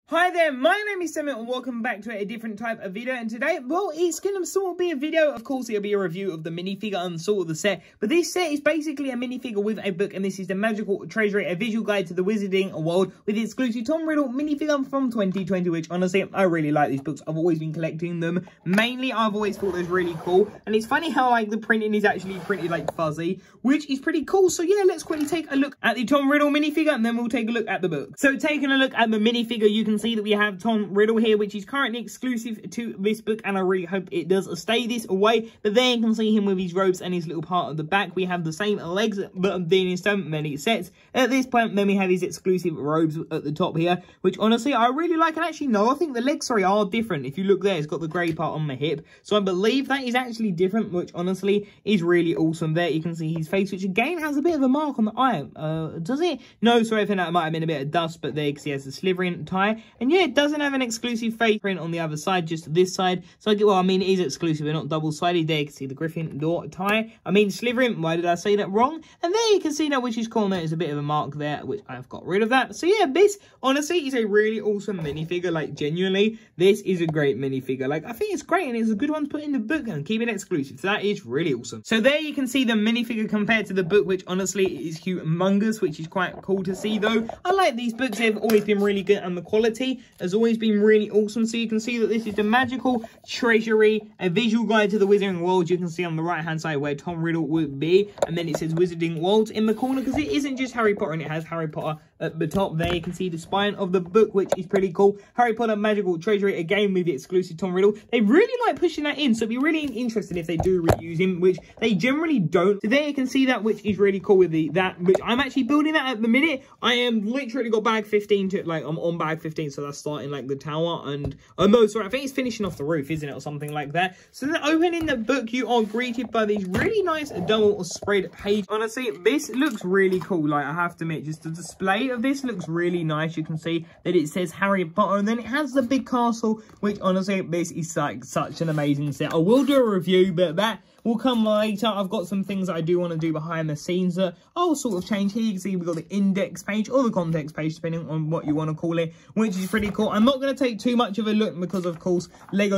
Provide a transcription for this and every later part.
Hi there, my name is Sam and welcome back to a different type of video, and today, well, it's going to sort of be a video. Of course, it'll be a review of the minifigure and sort of the set, but this set is basically a minifigure with a book, and this is the Magical Treasury, a visual guide to the Wizarding World with the exclusive Tom Riddle minifigure from 2020, which honestly, I really like these books. I've always been collecting them. Mainly, I've always thought those really cool, and it's funny how like the printing is actually printed like fuzzy, which is pretty cool. So yeah, let's quickly take a look at the Tom Riddle minifigure, and then we'll take a look at the book. So taking a look at the minifigure, you can see that we have Tom Riddle here, which is currently exclusive to this book, and I really hope it does stay this way. But there you can see him with his robes and his little part at the back. We have the same legs, but then in so many sets at this point. Then we have his exclusive robes at the top here, which honestly I really like. And actually, no, I think the legs, sorry, are different. If you look there, it's got the grey part on the hip, so I believe that is actually different, which honestly is really awesome. There you can see his face, which again has a bit of a mark on the eye. Does it? No, sorry, I think that might have been a bit of dust, but there you can see he has the slithering tie, and yeah, it doesn't have an exclusive face print on the other side, just this side. So well, I mean, it is exclusive, but not double-sided. There you can see the Gryffindor tie. I mean, slithering. Why did I say that wrong? And there you can see that, which is cool. There's a bit of a mark there, which I've got rid of that. So yeah, this honestly is a really awesome minifigure. Like, genuinely, this is a great minifigure. Like, I think it's great, and it's a good one to put in the book and keep it exclusive. So that is really awesome. So there you can see the minifigure compared to the book, which honestly is humongous, which is quite cool to see though. I like these books. They've always been really good, and the quality has always been really awesome. So you can see that this is the Magical Treasury, a visual guide to the Wizarding World. You can see on the right hand side where Tom Riddle would be, and then it says Wizarding Worlds in the corner, because it isn't just Harry Potter, and it has Harry Potter at the top. There you can see the spine of the book, which is pretty cool. Harry Potter Magical Treasury, again with the exclusive Tom Riddle. They really like pushing that in, so it'd be really interesting if they do reuse him, which they generally don't. So there you can see that, which is really cool with that, which I'm actually building that at the minute. I am literally got bag 15 to, like, I'm on bag 15, so that's starting like the tower, and oh no, sorry, I think it's finishing off the roof, isn't it, or something like that. So then opening the book, you are greeted by these really nice double spread page. Honestly, this looks really cool. Like, I have to admit, just the display of this looks really nice. You can see that it says Harry Potter, and then it has the big castle, which honestly, this is like such an amazing set. I will do a review, but that will come later. I've got some things that I do want to do behind the scenes that I'll sort of change here. You can see we've got the index page or the context page, depending on what you want to call it, which is pretty cool. I'm not going to take too much of a look because, of course, Lego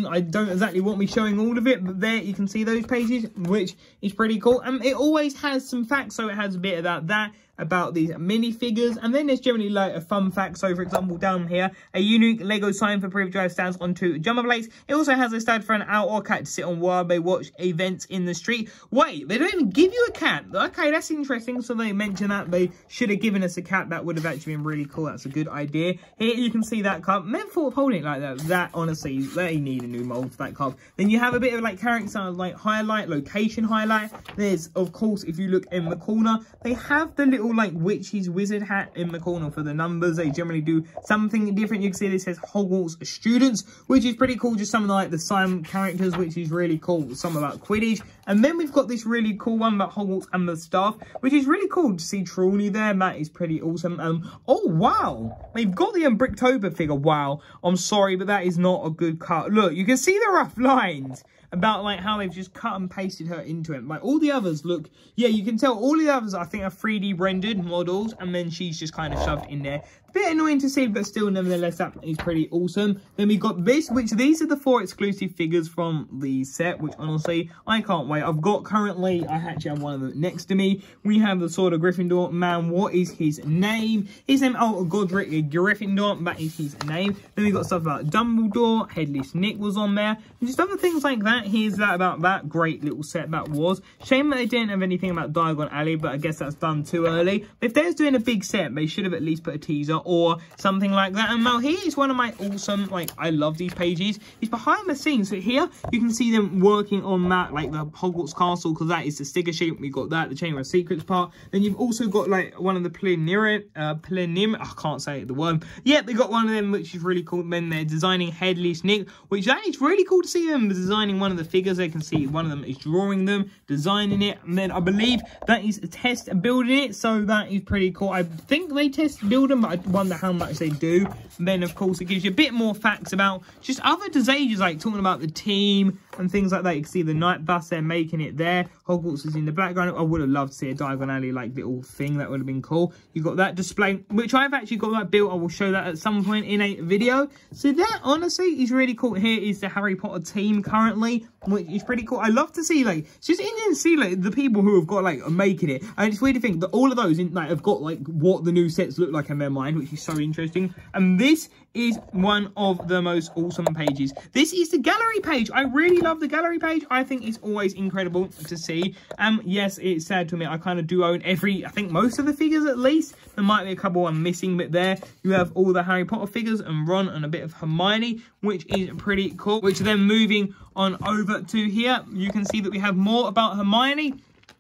I don't exactly want me showing all of it, but there you can see those pages, which is pretty cool. And it always has some facts, so it has a bit of that about these minifigures, and then there's generally like a fun fact. So for example, down here, a unique Lego sign for Priv Drive stands on 2 jumper plates. It also has a stand for an owl or cat to sit on while they watch events in the street. Wait, they don't even give you a cat? Okay, that's interesting. So they mention that they should have given us a cat. That would have actually been really cool. That's a good idea. Here you can see that cup. Never thought of holding it like that. That honestly, they need a new mold for that cup. Then you have a bit of like character like highlight, location highlight. There's, of course, if you look in the corner, they have the little like witch's wizard hat in the corner for the numbers. They generally do something different. You can see this says Hogwarts students, which is pretty cool. Just some of like the Simon characters, which is really cool. Some about Quidditch, and then we've got this really cool one about Hogwarts and the staff, which is really cool to see Truly there. That is pretty awesome. Oh wow, they've got the Bricktober figure. Wow, I'm sorry, but that is not a good cut. Look, you can see the rough lines about like how they've just cut and pasted her into it. Like all the others look, yeah, you can tell all the others I think are 3D rendered models, and then she's just kind of shoved in there. Bit annoying to see, but still, nevertheless, that is pretty awesome. Then we got this, which these are the 4 exclusive figures from the set, which honestly, I can't wait. I've got currently, I actually have one of them next to me. We have the Sword of Gryffindor man. What is his name? His name, oh, Godric Gryffindor. That is his name. Then we got stuff about Dumbledore. Headless Nick was on there, and just other things like that. Here's that about that great little set that was. Shame that they didn't have anything about Diagon Alley, but I guess that's done too early. If they was doing a big set, they should have at least put a teaser or something like that. And now here is one of my awesome, like, I love these pages. It's behind the scenes. So here you can see them working on that, like the Hogwarts castle, because that is the sticker sheet. We got that, the Chamber of Secrets part. Then you've also got like one of the I can't say the word. Yeah, they got one of them, which is really cool. Then they're designing Headless Nick, which that is really cool to see them designing one of the figures. They can see one of them is drawing them, designing it, and then I believe that is a test building it. So that is pretty cool. I think they test build them, but wonder how much they do. And then, of course, it gives you a bit more facts about just other disages, like talking about the team and things like that. You can see the night bus there, making it there. Hogwarts is in the background. I would have loved to see a Diagon Alley like little thing. That would have been cool. You got that display, which I've actually got that built. I will show that at some point in a video. So that honestly is really cool. Here is the Harry Potter team currently, which is pretty cool. I love to see, like, it's just interesting to see like the people who have got like making it, and it's weird to think that all of those in, like, have got like what the new sets look like in their mind, which is so interesting. And this is one of the most awesome pages. This is the gallery page. I really love the gallery page. I think it's always incredible to see. Yes, it's sad to admit I kind of do own I think most of the figures at least. There might be a couple I'm missing, but there you have all the Harry Potter figures and Ron and a bit of Hermione, which is pretty cool. Which then moving on over to here, you can see that we have more about Hermione,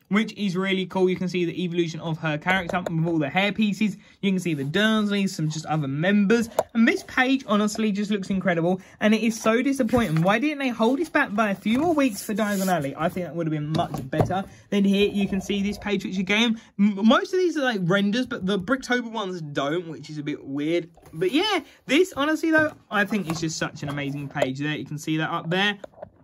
which is really cool. You can see the evolution of her character with all the hair pieces. You can see the Dursleys, some just other members. And this page, honestly, just looks incredible. And it is so disappointing. Why didn't they hold this back by a few more weeks for Diagon Alley? I think that would have been much better. Then here, you can see this page, which again, most of these are like renders, but the Bricktober ones don't, which is a bit weird. But yeah, this, honestly, though, I think is just such an amazing page there. You can see that up there.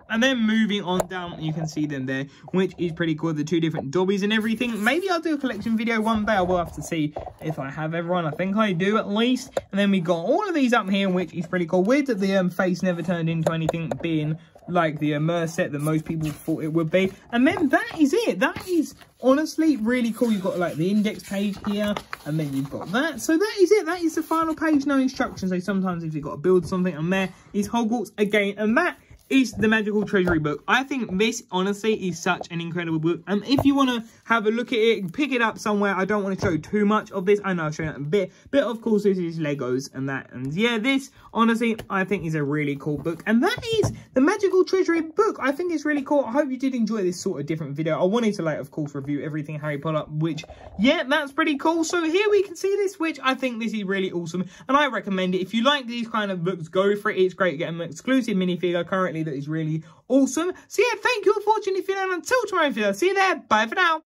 And then moving on down, you can see them there, which is pretty cool. The two different Dobbies and everything. Maybe I'll do a collection video one day. I will have to see if I have everyone. I think I do at least. And then we got all of these up here, which is pretty cool. Weird that the face never turned into anything, being like the Immerse set that most people thought it would be. And then that is it. That is honestly really cool. You've got like the index page here, and then you've got that. So that is it. That is the final page. No instructions. So sometimes if you've got to build something, and there is Hogwarts again. And that is the Magical Treasury book. I think this, honestly, is such an incredible book. And if you want to have a look at it, pick it up somewhere. I don't want to show too much of this. I know I'll show you that in a bit. But, of course, this is Legos and that. And, yeah, this, honestly, I think is a really cool book. And that is the Magical Treasury book. I think it's really cool. I hope you did enjoy this sort of different video. I wanted to, like, of course, review everything Harry Potter, which, yeah, that's pretty cool. So, here we can see this, which I think this is really awesome. And I recommend it. If you like these kind of books, go for it. It's great. Get an exclusive minifigure currently that is really awesome. So yeah, thank you all for watching this video, and until tomorrow video, see you there. Bye for now.